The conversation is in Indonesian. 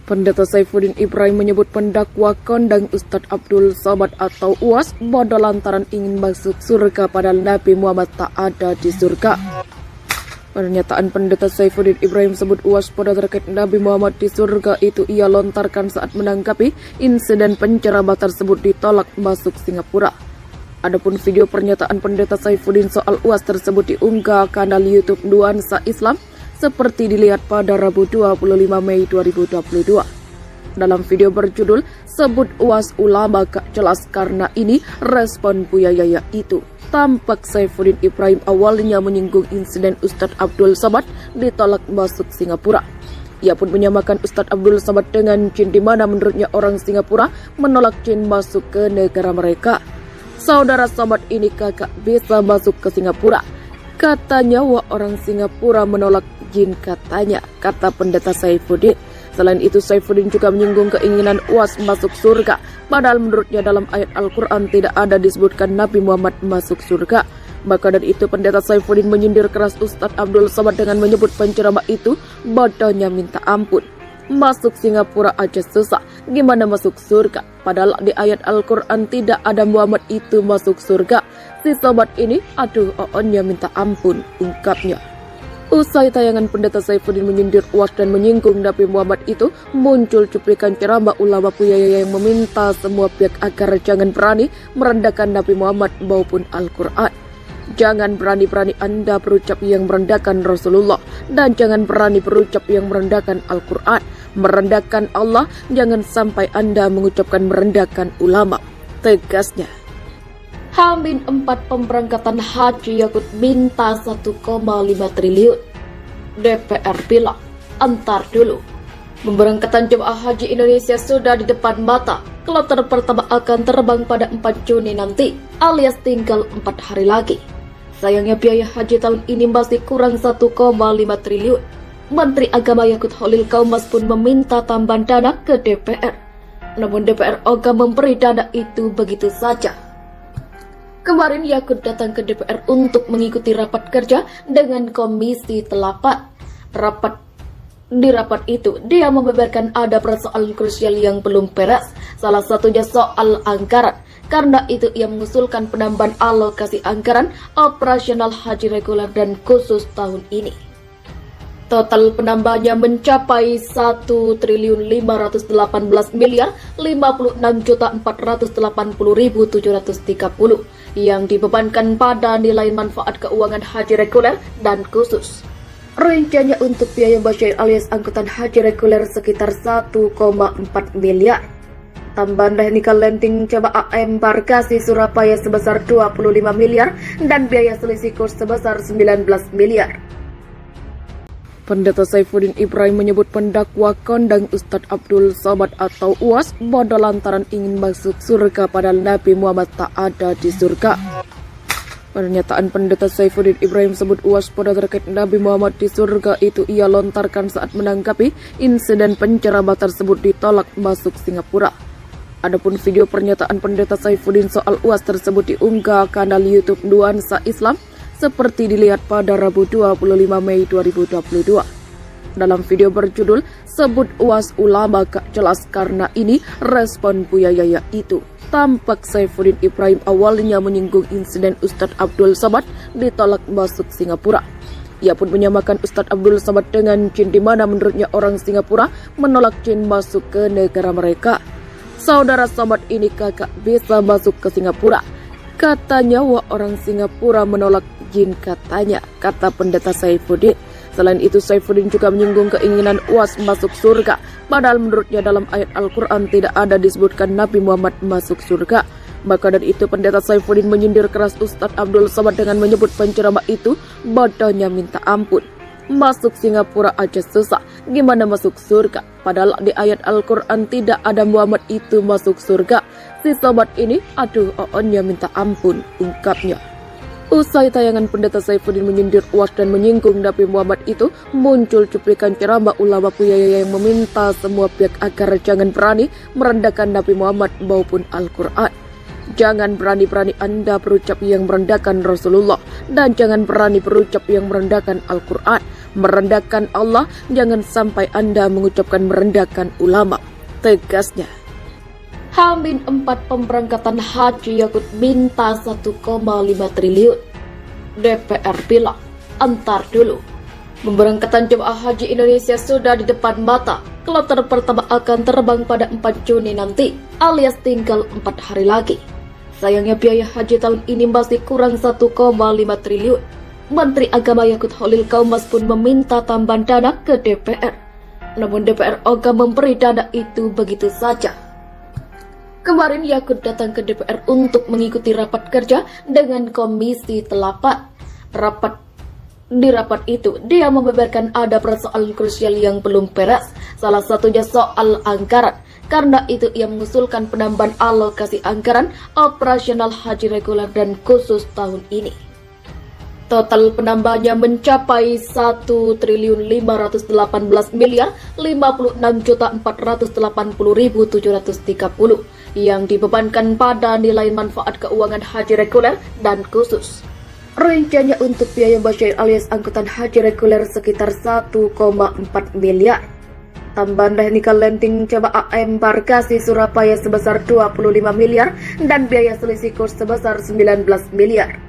Pendeta Saifuddin Ibrahim menyebut pendakwa kondang Ustadz Abdul Somad atau UAS bodoh lantaran ingin masuk surga padahal Nabi Muhammad tak ada di surga. Pernyataan Pendeta Saifuddin Ibrahim sebut UAS bodoh terkait Nabi Muhammad di surga itu ia lontarkan saat menanggapi insiden penceramah tersebut ditolak masuk Singapura. Adapun video pernyataan Pendeta Saifuddin soal UAS tersebut diunggah kanal YouTube Nuansa Islam seperti dilihat pada Rabu 25 Mei 2022. Dalam video berjudul "Sebut UAS Ulama Gak Jelas Karena Ini", respon Buya Yaya itu. Tampak Saifuddin Ibrahim awalnya menyinggung insiden Ustadz Abdul Somad ditolak masuk Singapura. Ia pun menyamakan Ustadz Abdul Somad dengan jin di mana menurutnya orang Singapura menolak jin masuk ke negara mereka. Saudara Somad ini kagak bisa masuk ke Singapura. Katanya orang Singapura menolak jin katanya, kata Pendeta Saifuddin. Selain itu Saifuddin juga menyinggung keinginan UAS masuk surga. Padahal menurutnya dalam ayat Al-Quran tidak ada disebutkan Nabi Muhammad masuk surga. Maka dari itu Pendeta Saifuddin menyindir keras Ustadz Abdul Somad dengan menyebut penceramah itu bodohnya minta ampun. Masuk Singapura aja susah, gimana masuk surga? Padahal di ayat Al-Quran tidak ada Muhammad itu masuk surga. Si Somad ini, aduh oonnya minta ampun, ungkapnya. Usai tayangan Pendeta Saifuddin menyindir UAS dan menyinggung Nabi Muhammad itu, muncul cuplikan ceramah ulama Buya Yaya yang meminta semua pihak agar jangan berani merendahkan Nabi Muhammad maupun Al-Quran. Jangan berani-berani Anda berucap yang merendahkan Rasulullah, dan jangan berani berucap yang merendahkan Al-Quran. Merendahkan Allah, jangan sampai Anda mengucapkan merendahkan ulama, tegasnya. H-4 pemberangkatan haji Yakut minta 1,5 triliun. DPR bilang, antar dulu. Pemberangkatan jemaah haji Indonesia sudah di depan mata. Kloter pertama akan terbang pada 4 Juni nanti, alias tinggal 4 hari lagi. Sayangnya biaya haji tahun ini masih kurang 1,5 triliun. Menteri Agama Yakut Holil Kaumas pun meminta tambahan dana ke DPR. Namun DPR ogah memberi dana itu begitu saja. Kemarin Yakut datang ke DPR untuk mengikuti rapat kerja dengan Komisi 8. Di rapat itu, dia membeberkan ada persoalan krusial yang belum beres, salah satunya soal anggaran. Karena itu ia mengusulkan penambahan alokasi anggaran operasional haji reguler dan khusus tahun ini. Total penambahannya mencapai 1.518.56.480.730 yang dibebankan pada nilai manfaat keuangan haji reguler dan khusus. Rencanya untuk biaya basyair alias angkutan haji reguler sekitar 1,4 miliar. Tambahan technical landing jemaah embarkasi Surabaya sebesar 25 miliar dan biaya selisih kurs sebesar 19 miliar. Pendeta Saifuddin Ibrahim menyebut pendakwa kondang Ustadz Abdul Somad atau UAS bodoh lantaran ingin masuk surga padahal Nabi Muhammad tak ada di surga. Pernyataan Pendeta Saifuddin Ibrahim sebut UAS bodoh terkait Nabi Muhammad di surga itu ia lontarkan saat menanggapi insiden penceramah tersebut ditolak masuk Singapura. Adapun video pernyataan Pendeta Saifuddin soal UAS tersebut diunggah kanal YouTube Nuansa Islam seperti dilihat pada Rabu 25 Mei 2022. Dalam video berjudul "Sebut UAS Ulama Gak Jelas Karena Ini", respon Buya Yaya itu. Tampak Saifuddin Ibrahim awalnya menyinggung insiden Ustadz Abdul Somad ditolak masuk Singapura. Ia pun menyamakan Ustadz Abdul Somad dengan jin di mana menurutnya orang Singapura menolak jin masuk ke negara mereka. Saudara Somad ini kagak bisa masuk ke Singapura. Katanya orang Singapura menolak jin katanya, kata Pendeta Saifuddin. Selain itu Saifuddin juga menyinggung keinginan UAS masuk surga. Padahal menurutnya dalam ayat Al-Quran tidak ada disebutkan Nabi Muhammad masuk surga. Maka dari itu Pendeta Saifuddin menyindir keras Ustadz Abdul Somad dengan menyebut penceramah itu bodohnya minta ampun. Masuk Singapura aja susah, gimana masuk surga? Padahal di ayat Al-Quran tidak ada Muhammad itu masuk surga. Si Somad ini, aduh oonnya minta ampun, ungkapnya. Usai tayangan Pendeta Saifuddin menyindir UAS dan menyinggung Nabi Muhammad itu, muncul cuplikan ceramah ulama Buya Yaya yang meminta semua pihak agar jangan berani merendahkan Nabi Muhammad maupun Al-Quran. Jangan berani-berani Anda berucap yang merendahkan Rasulullah, dan jangan berani berucap yang merendahkan Al-Quran. Merendahkan Allah, jangan sampai Anda mengucapkan merendahkan ulama, tegasnya. H-4 pemberangkatan haji Yakut minta 1,5 triliun. DPR bilang, antar dulu. Pemberangkatan jemaah haji Indonesia sudah di depan mata. Kloter pertama akan terbang pada 4 Juni nanti, alias tinggal 4 hari lagi. Sayangnya biaya haji tahun ini masih kurang 1,5 triliun. Menteri Agama Yakut Holil Kaumas pun meminta tambahan dana ke DPR. Namun DPR ogah memberi dana itu begitu saja. Kemarin Yakut datang ke DPR untuk mengikuti rapat kerja dengan Komisi 8. Di rapat itu, dia membeberkan ada persoalan krusial yang belum beres, salah satunya soal anggaran. Karena itu ia mengusulkan penambahan alokasi anggaran operasional haji reguler dan khusus tahun ini. Total penambahannya mencapai 1.518.56.480.730 yang dibebankan pada nilai manfaat keuangan haji reguler dan khusus. Rencanya untuk biaya basyair alias angkutan haji reguler sekitar 1,4 miliar. Tambahan technical landing jemaah embarkasi Surabaya sebesar 25 miliar dan biaya selisih kurs sebesar 19 miliar.